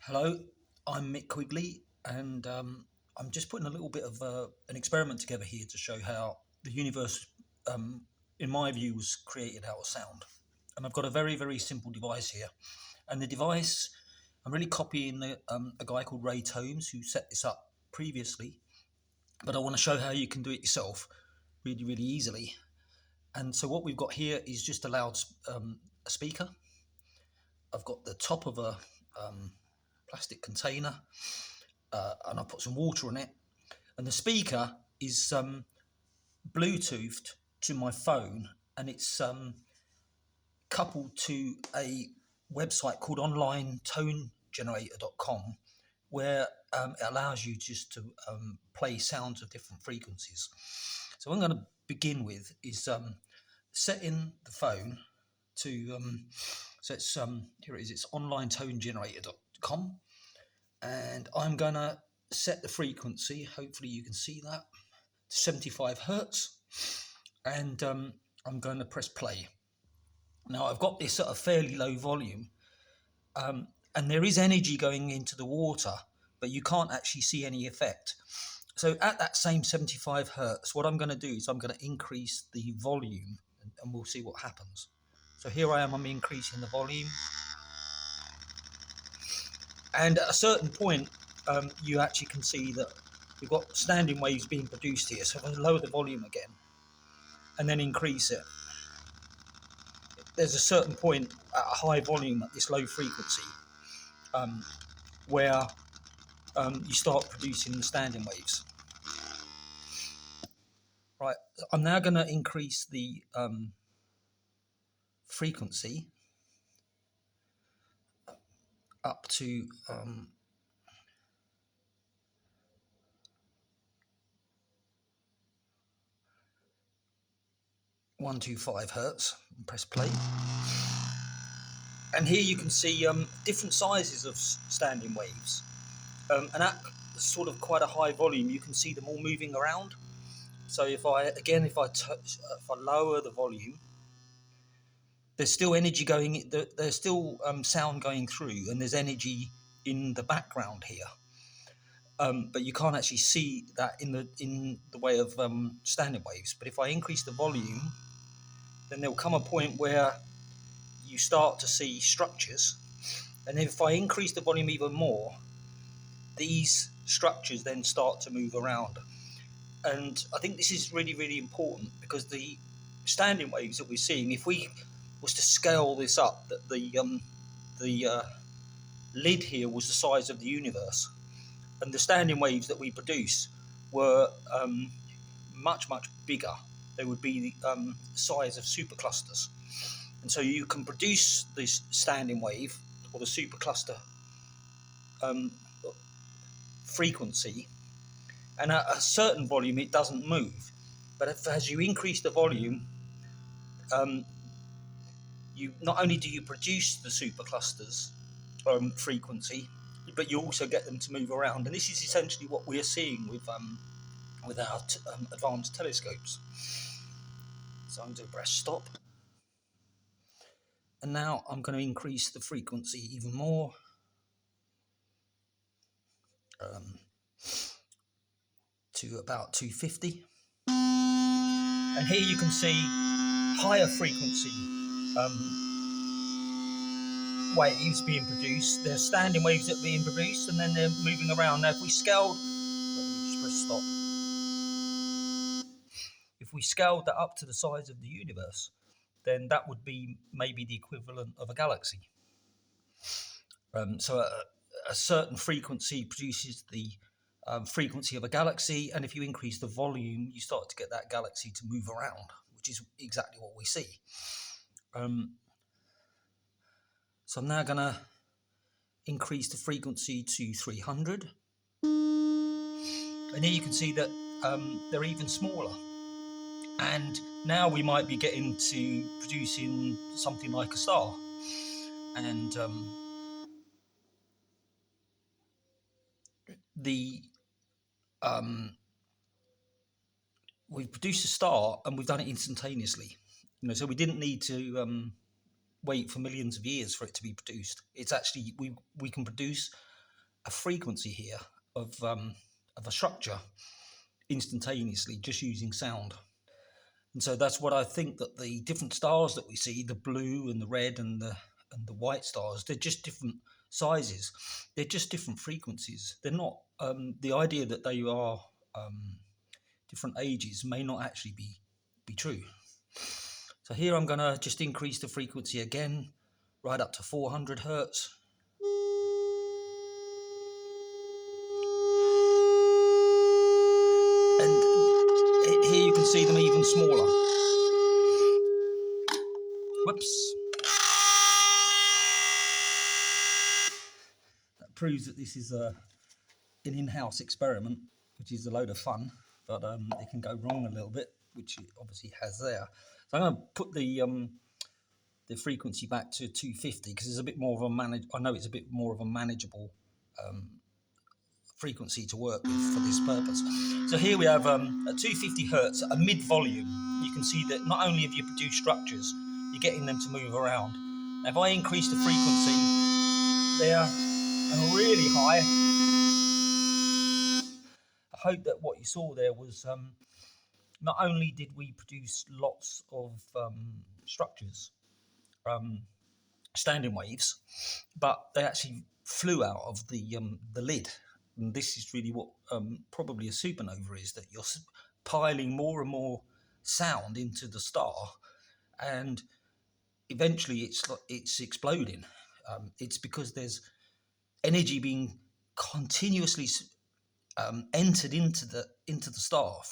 Hello, I'm Mick Quigley, and I'm just putting a little bit of an experiment together here to show how the universe, in my view, was created out of sound. And I've got a very, very simple device here. And the device, I'm really copying a guy called Ray Tomes who set this up previously, but I want to show how you can do it yourself really, really easily. And so what we've got here is just a speaker. I've got the top of a plastic container, and I put some water on it. And the speaker is Bluetoothed to my phone, and it's coupled to a website called onlinetonegenerator.com, where it allows you just to play sounds of different frequencies. So what I'm going to begin with is setting the phone to so it's here it is. It's onlinetonegenerator.com, and I'm going to set the frequency. Hopefully you can see that, 75 hertz, and I'm going to press play. Now I've got this at a fairly low volume, and there is energy going into the water, but you can't actually see any effect. So at that same 75 hertz, what I'm going to do is I'm going to increase the volume, and we'll see what happens. So here I am, I'm increasing the volume, and at a certain point you actually can see that we've got standing waves being produced here. So if I lower the volume again and then increase it, there's a certain point at a high volume at this low frequency where you start producing the standing waves. Right, I'm now going to increase the frequency up to 125 hertz and press play. And here you can see different sizes of standing waves, and at sort of quite a high volume you can see them all moving around. So if I lower the volume, there's still energy going, there's still sound going through, and there's energy in the background here, but you can't actually see that in the way of standing waves. But if I increase the volume, then there'll come a point where you start to see structures, and if I increase the volume even more, these structures then start to move around. And I think this is really, really important, because the standing waves that we're seeing, if we was to scale this up, that the lid here was the size of the universe, and the standing waves that we produce were much, much bigger. They would be the size of superclusters. And so you can produce this standing wave, or the supercluster frequency, and at a certain volume it doesn't move. But as you increase the volume, you not only do you produce the superclusters frequency, but you also get them to move around. And this is essentially what we're seeing with our advanced telescopes. So I'm going to press stop, and now I'm going to increase the frequency even more, to about 250. And here you can see higher frequency waves being produced. They're standing waves that are being produced, and then they're moving around. Now if we scaled, let me just press stop. If we scaled that up to the size of the universe, then that would be maybe the equivalent of a galaxy. So a certain frequency produces the frequency of a galaxy, and if you increase the volume, you start to get that galaxy to move around, which is exactly what we see. So I'm now going to increase the frequency to 300, and here you can see that they're even smaller. And now we might be getting to producing something like a star. And we've produced a star, and we've done it instantaneously. So we didn't need to wait for millions of years for it to be produced. It's actually we can produce a frequency here of a structure instantaneously just using sound. And so that's what I think, that the different stars that we see, the blue and the red and the white stars, they're just different sizes. They're just different frequencies. They're not the idea that they are different ages may not actually be true. So here I'm going to just increase the frequency again, right up to 400 hertz. And here you can see them even smaller. Whoops. That proves that this is an in-house experiment, which is a load of fun, but it can go wrong a little bit, which it obviously has there. So I'm going to put the frequency back to 250 because it's a bit more of a I know it's a bit more of a manageable frequency to work with for this purpose. So here we have at 250 hertz, a mid-volume. You can see that not only have you produced structures, you're getting them to move around. Now, if I increase the frequency there and really high, I hope that what you saw there was not only did we produce lots of structures, standing waves, but they actually flew out of the lid. And this is really what probably a supernova is, that you're piling more and more sound into the star, and eventually it's exploding. It's because there's energy being continuously entered into the star